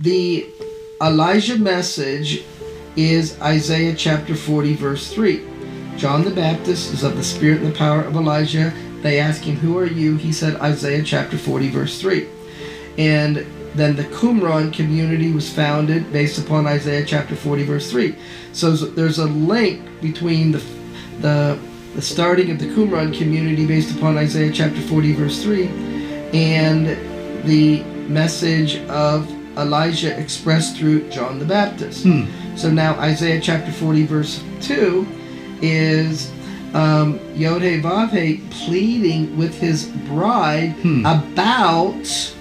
the Elijah message is Isaiah chapter 40, verse 3. John the Baptist is of the spirit and the power of Elijah. They asked him, "Who are you?" He said, Isaiah chapter 40, verse 3. And then the Qumran Community was founded based upon Isaiah chapter 40, verse 3. So there's a link between the starting of the Qumran Community based upon Isaiah chapter 40, verse 3, and the message of Elijah expressed through John the Baptist. So now Isaiah chapter 40, verse 2 is Yod-Heh-Vav-Heh pleading with his bride about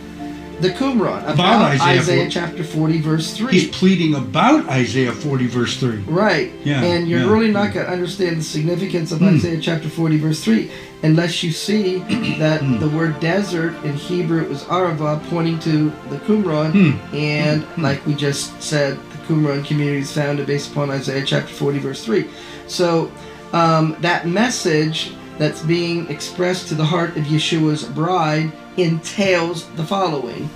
the Qumran, about Isaiah chapter 40, verse 3. He's pleading about Isaiah 40, verse 3. Right. Yeah, and you're really not going to understand the significance of Isaiah chapter 40, verse 3, unless you see that the word desert in Hebrew is Arava, pointing to the Qumran, and like we just said, the Qumran community is founded based upon Isaiah chapter 40, verse 3. So that message that's being expressed to the heart of Yeshua's bride entails the following: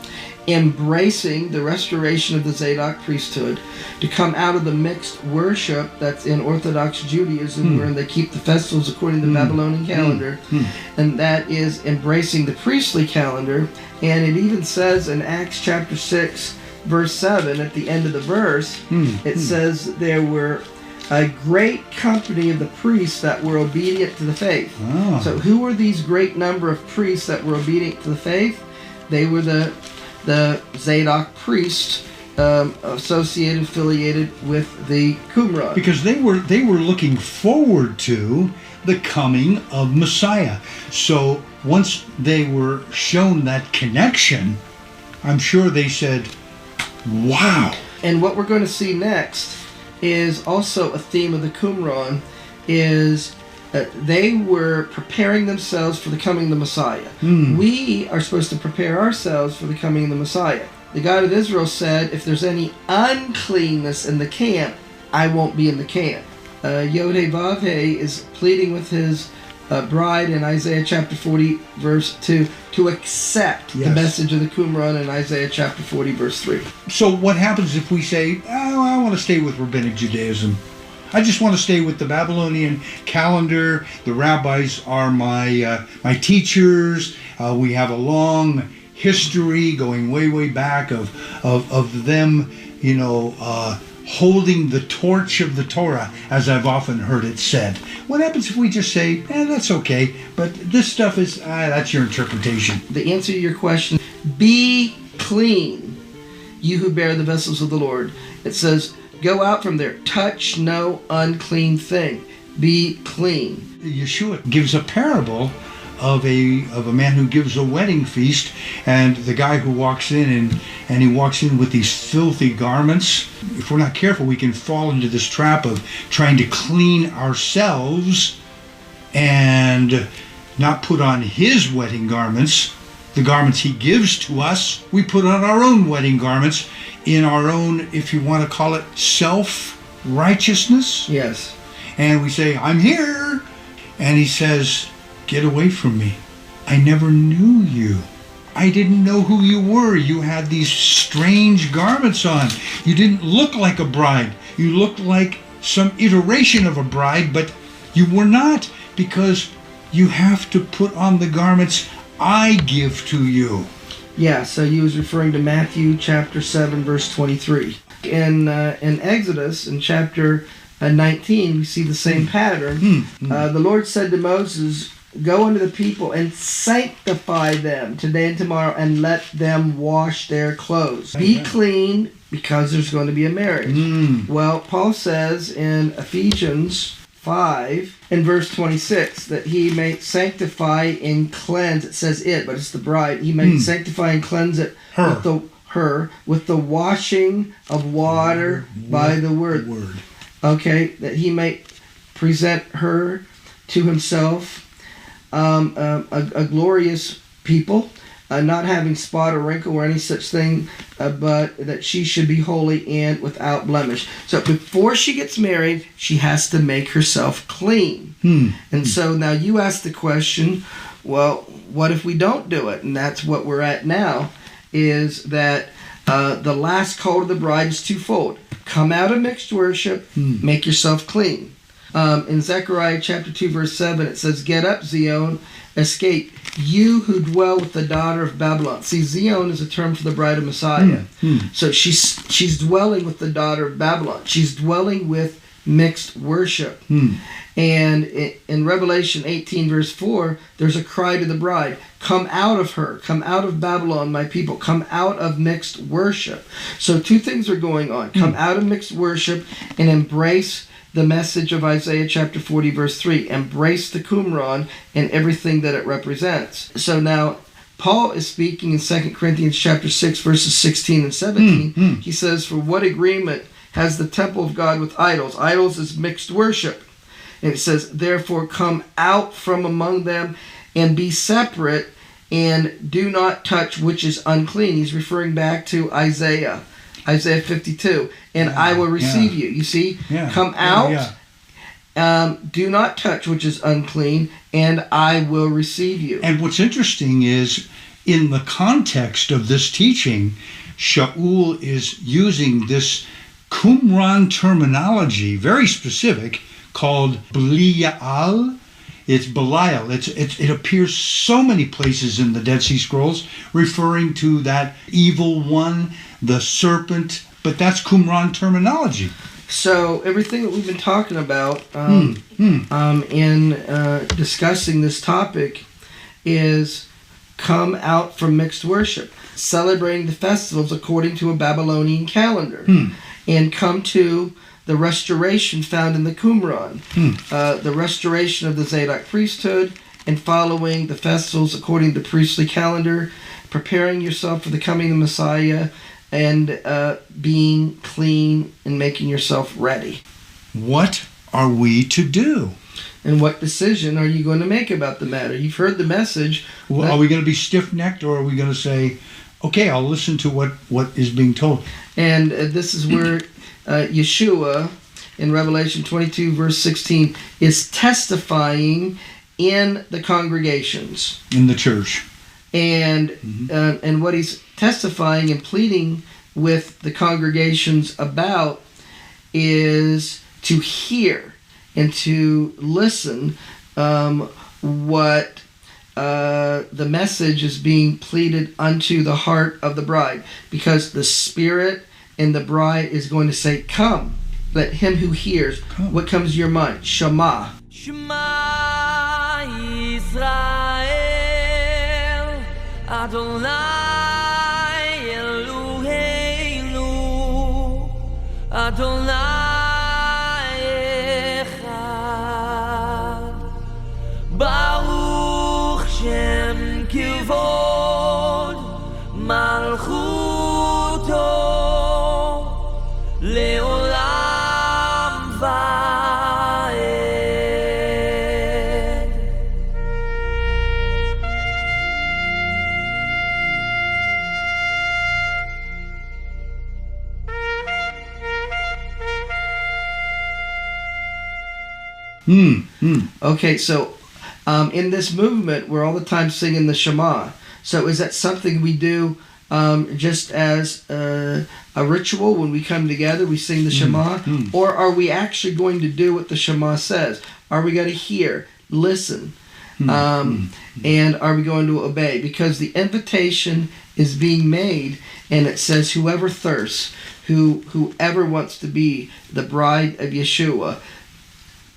embracing the restoration of the Zadok priesthood, to come out of the mixed worship that's in Orthodox Judaism, where they keep the festivals according to the Babylonian calendar, and that is embracing the priestly calendar. And it even says in Acts chapter 6, verse 7, at the end of the verse, it says there were a great company of the priests that were obedient to the faith. So who were these great number of priests that were obedient to the faith? They were the Zadok priests affiliated with the Qumran. Because they were looking forward to the coming of Messiah. So once they were shown that connection, I'm sure they said, wow. And what we're going to see next is also a theme of the Qumran, is they were preparing themselves for the coming of the Messiah. We are supposed to prepare ourselves for the coming of the Messiah. The God of Israel said, if there's any uncleanness in the camp, I won't be in the camp. Yod-Heh-Vav-Heh is pleading with his bride in Isaiah chapter 40, verse 2, to accept the message of the Qumran in Isaiah chapter 40, verse 3. So what happens if we say, oh, I want to stay with Rabbinic Judaism? I just want to stay with the Babylonian calendar. The rabbis are my teachers. We have a long history going way back of them, holding the torch of the Torah, as I've often heard it said. What happens if we just say, that's okay, but this stuff is, that's your interpretation? The answer to your question, be clean, you who bear the vessels of the Lord. It says, go out from there, touch no unclean thing, be clean. Yeshua gives a parable of a man who gives a wedding feast, and the guy who walks in and he walks in with these filthy garments. If we're not careful, we can fall into this trap of trying to clean ourselves and not put on his wedding garments, the garments he gives to us. We put on our own wedding garments in our own, if you want to call it, self-righteousness. Yes. And we say, I'm here. And he says, get away from me. I never knew you. I didn't know who you were. You had these strange garments on. You didn't look like a bride. You looked like some iteration of a bride, but you were not, because you have to put on the garments I give to you. Yeah, so he was referring to Matthew chapter 7, verse 23. In Exodus, in chapter 19, we see the same pattern. The Lord said to Moses, go unto the people and sanctify them today and tomorrow, and let them wash their clothes. Be clean, because there's going to be a marriage. Well, Paul says in Ephesians 5, in verse 26, that he may sanctify and cleanse. It says it, but it's the bride. He may sanctify and cleanse it with the washing of water by the word. Okay, that he may present her to himself a glorious people, not having spot or wrinkle or any such thing, but that she should be holy and without blemish. So before she gets married, she has to make herself clean. And so now you ask the question, well, what if we don't do it? And that's what we're at now, is that The last call to the bride is twofold. Come out of mixed worship, make yourself clean. In Zechariah chapter 2, verse 7, it says, "Get up, Zion, escape, you who dwell with the daughter of Babylon." See, Zion is a term for the bride of Messiah. So she's dwelling with the daughter of Babylon. She's dwelling with mixed worship. And in Revelation 18, verse 4, there's a cry to the bride, "Come out of her, come out of Babylon, my people, come out of mixed worship." So two things are going on. Come out of mixed worship and embrace the message of Isaiah chapter 40, verse 3. Embrace the Qumran and everything that it represents. So now, Paul is speaking in 2 Corinthians chapter 6, verses 16 and 17. He says, "For what agreement has the temple of God with idols?" Idols is mixed worship. And it says, "Therefore come out from among them and be separate and do not touch which is unclean." He's referring back to Isaiah 52. "And I will receive you." You see? Come out. Do not touch which is unclean, and I will receive you. And what's interesting is, in the context of this teaching, Shaul is using this Qumran terminology, very specific, called Belial. It's Belial. It appears so many places in the Dead Sea Scrolls, referring to that evil one, the serpent, but that's Qumran terminology. So everything that we've been talking about in discussing this topic is come out from mixed worship, celebrating the festivals according to a Babylonian calendar, and come to the restoration found in the Qumran, the restoration of the Zadokite priesthood, and following the festivals according to the priestly calendar, preparing yourself for the coming of the Messiah, and being clean and making yourself ready. What are we to do? And what decision are you going to make about the matter? You've heard the message. Well, are we going to be stiff-necked, or are we going to say, okay, I'll listen to what is being told? And this is where Yeshua in Revelation 22, verse 16, is testifying in the congregations. In the church. And what he's testifying and pleading with the congregations about is to hear and to listen what the message is being pleaded unto the heart of the bride, because the Spirit and the bride is going to say, "Come, let him who hears." Come. What comes to your mind? Shema. Shema Yisrael Adonai Eloheinu Adonai Echad Baruch Shem Kivod Malchuto Leolam Vaed. Okay, so in this movement, we're all the time singing the Shema. So is that something we do just as a ritual when we come together, we sing the Shema? Or are we actually going to do what the Shema says? Are we going to hear, listen, and are we going to obey? Because the invitation is being made, and it says, whoever thirsts, whoever wants to be the bride of Yeshua,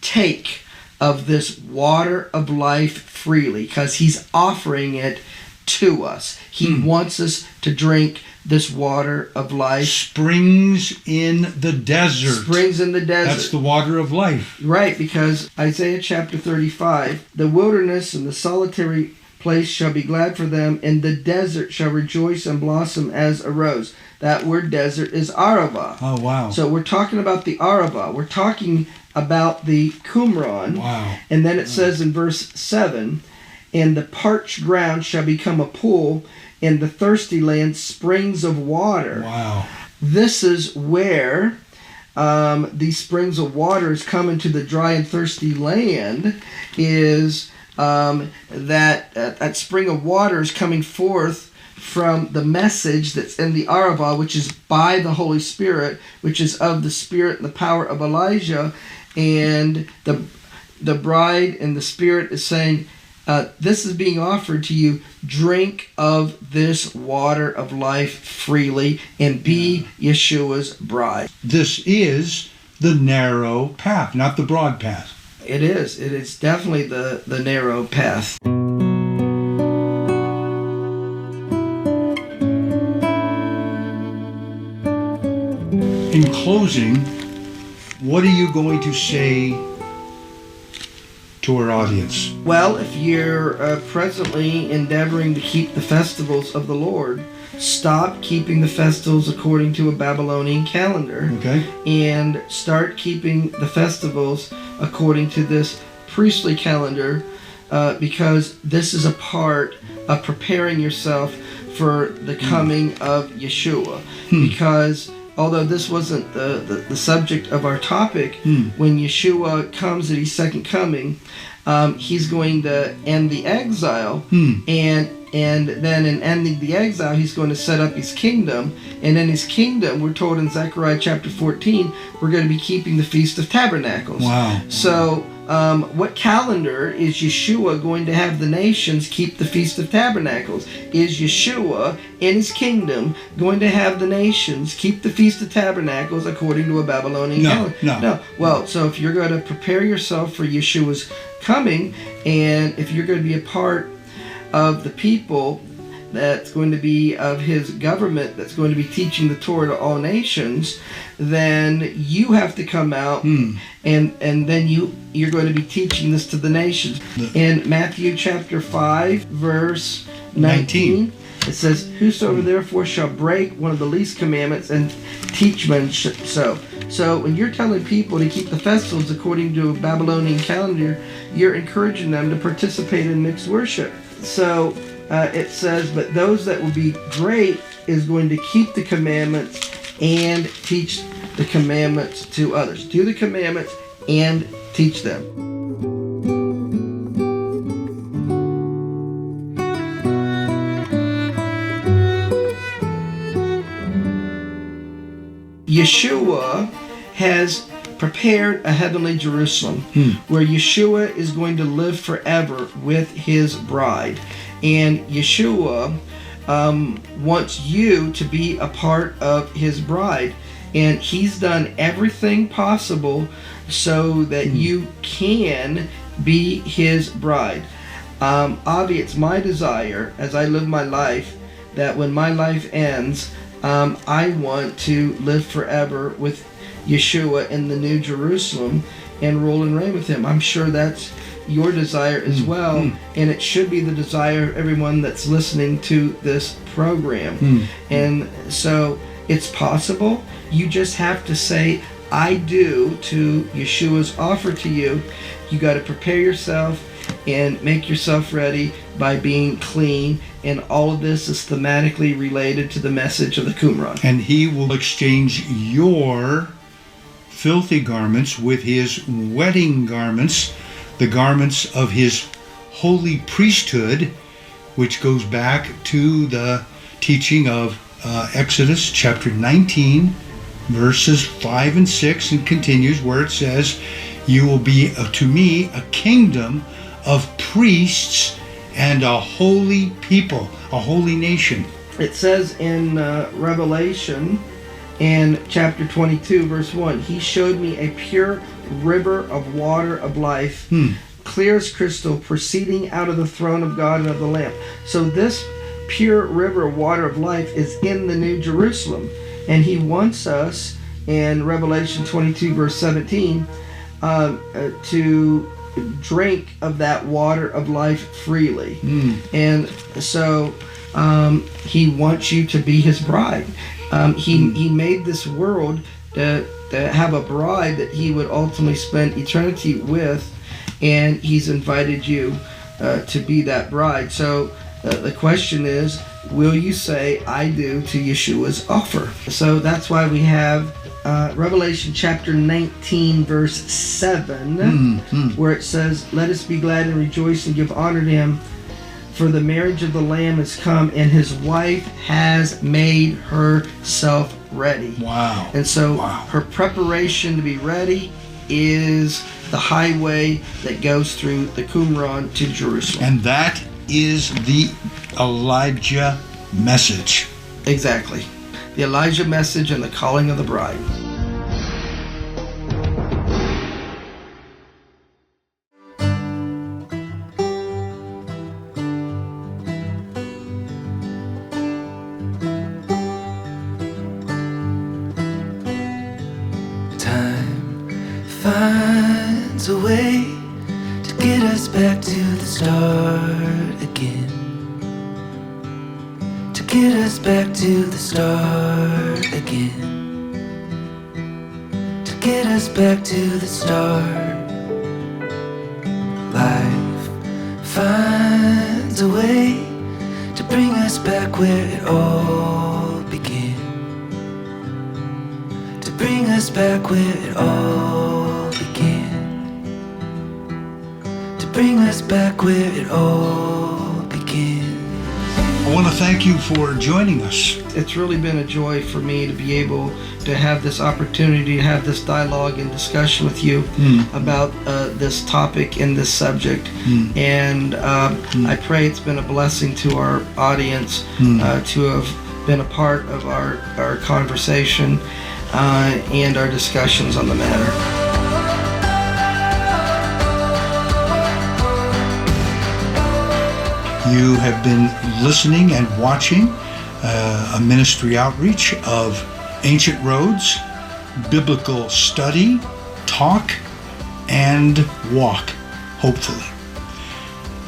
take of this water of life freely, because he's offering it to us. He wants us to drink this water of life. Springs in the desert. Springs in the desert. That's the water of life. Right, because Isaiah chapter 35, the wilderness and the solitary place shall be glad for them, and the desert shall rejoice and blossom as a rose. That word desert is Arava. Oh, wow. So we're talking about the Arava. We're talking about the Qumran. Wow. And then it says in verse 7, and the parched ground shall become a pool, and the thirsty land springs of water. Wow. This is where these springs of waters come into the dry and thirsty land, is that spring of water is coming forth from the message that's in the Arava, which is by the Holy Spirit, which is of the Spirit and the power of Elijah. And the bride and the Spirit is saying, this is being offered to you. Drink of this water of life freely and be Yeshua's bride. This is the narrow path, not the broad path. It is. It is definitely the narrow path. In closing, what are you going to say to our audience? Well, if you're presently endeavoring to keep the festivals of the Lord, stop keeping the festivals according to a Babylonian calendar. Okay. And start keeping the festivals according to this priestly calendar, because this is a part of preparing yourself for the coming of Yeshua. Because although this wasn't the subject of our topic, when Yeshua comes at his second coming, he's going to end the exile, and then in ending the exile, he's going to set up his kingdom. And in his kingdom, we're told in Zechariah chapter 14, we're going to be keeping the Feast of Tabernacles. Wow. So what calendar is Yeshua going to have the nations keep the Feast of Tabernacles? Is Yeshua in his kingdom going to have the nations keep the Feast of Tabernacles according to a Babylonian calendar? No. Well, so if you're going to prepare yourself for Yeshua's coming, and if you're going to be a part of the people that's going to be of his government, that's going to be teaching the Torah to all nations, then you have to come out and then you're going to be teaching this to the nations. In Matthew chapter 5 verse 19 it says, "Whosoever therefore shall break one of the least commandments and teach men so." So when you're telling people to keep the festivals according to a Babylonian calendar, you're encouraging them to participate in mixed worship. So it says, but those that will be great is going to keep the commandments and teach the commandments to others. Do the commandments and teach them. Yeshua has prepared a heavenly Jerusalem where Yeshua is going to live forever with his bride. And Yeshua wants you to be a part of his bride. And he's done everything possible so that you can be his bride. Avi, it's my desire as I live my life that when my life ends, I want to live forever with Yeshua in the New Jerusalem and rule and reign with him. I'm sure that's your desire as well, and it should be the desire of everyone that's listening to this program. And so it's possible. You just have to say, I do to Yeshua's offer to you. You got to prepare yourself and make yourself ready by being clean, and all of this is thematically related to the message of the Qumran. And he will exchange your filthy garments with his wedding garments, the garments of his holy priesthood, which goes back to the teaching of Exodus chapter 19, verses 5 and 6, and continues where it says, "You will be to me a kingdom of priests and a holy people," a holy nation. It says in Revelation in chapter 22 verse 1, "He showed me a pure river of water of life, clear as crystal, proceeding out of the throne of God and of the Lamb." So this pure river of water of life is in the New Jerusalem, and he wants us in Revelation 22 verse 17 to drink of that water of life freely. And so he wants you to be his bride. He made this world to have a bride that he would ultimately spend eternity with, and he's invited you to be that bride. So the question is, will you say, I do to Yeshua's offer? So that's why we have Revelation chapter 19 verse 7 where it says, "Let us be glad and rejoice and give honor to him, For the marriage of the Lamb has come, and his wife has made herself ready. Wow. And so Wow. her preparation to be ready is the highway that goes through the Qumran to Jerusalem. And that is the Elijah message. Exactly. The Elijah message and the calling of the bride. Time finds a way to get us back to the start again. To get us back to the start again. To get us back to the start. Life finds a way to bring us back where it all began. To bring us back where it all began. To bring us back where it all began. I want to thank you for joining us. It's really been a joy for me to be able to have this opportunity to have this dialogue and discussion with you about this topic and this subject. And I pray it's been a blessing to our audience to have been a part of our conversation and our discussions on the matter. You have been listening and watching a ministry outreach of Ancient Roads, biblical study, talk, and walk, hopefully.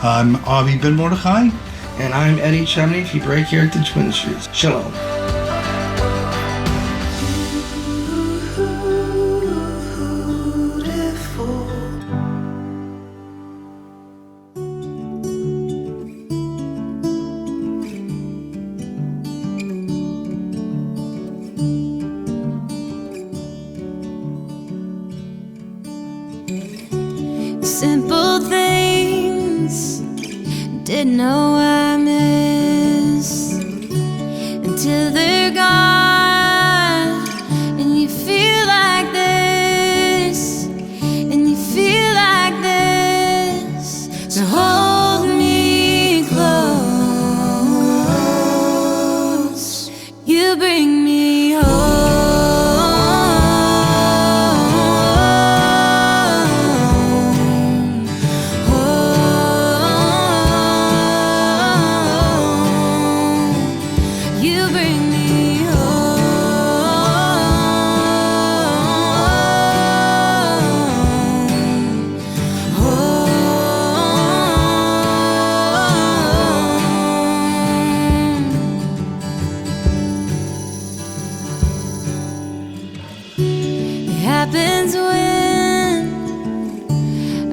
I'm Avi Ben Mordechai. And I'm Eddie Chumney, If You Break Heritage Ministries. Shalom. Simple things didn't know I miss until they're gone, and you feel like this, and you feel like this. So hold me close. You bring me home. Happens when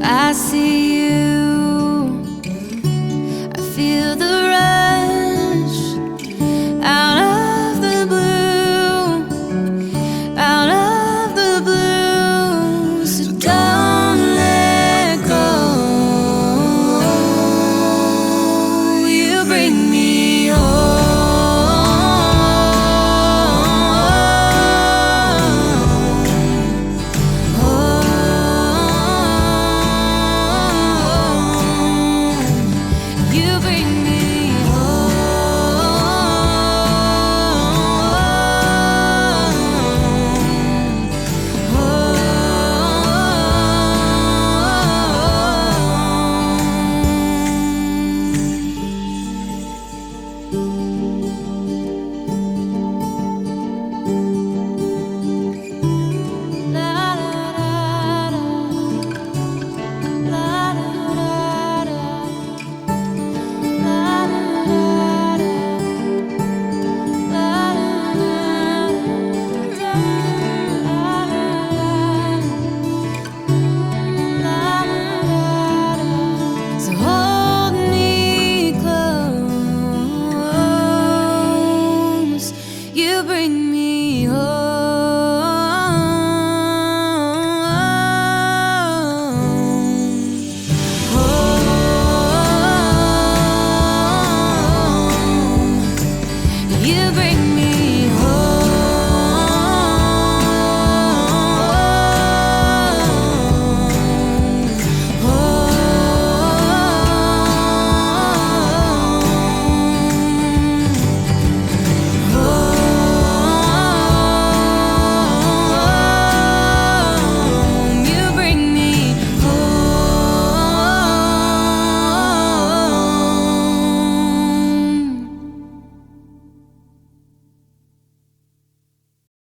I see you. I feel the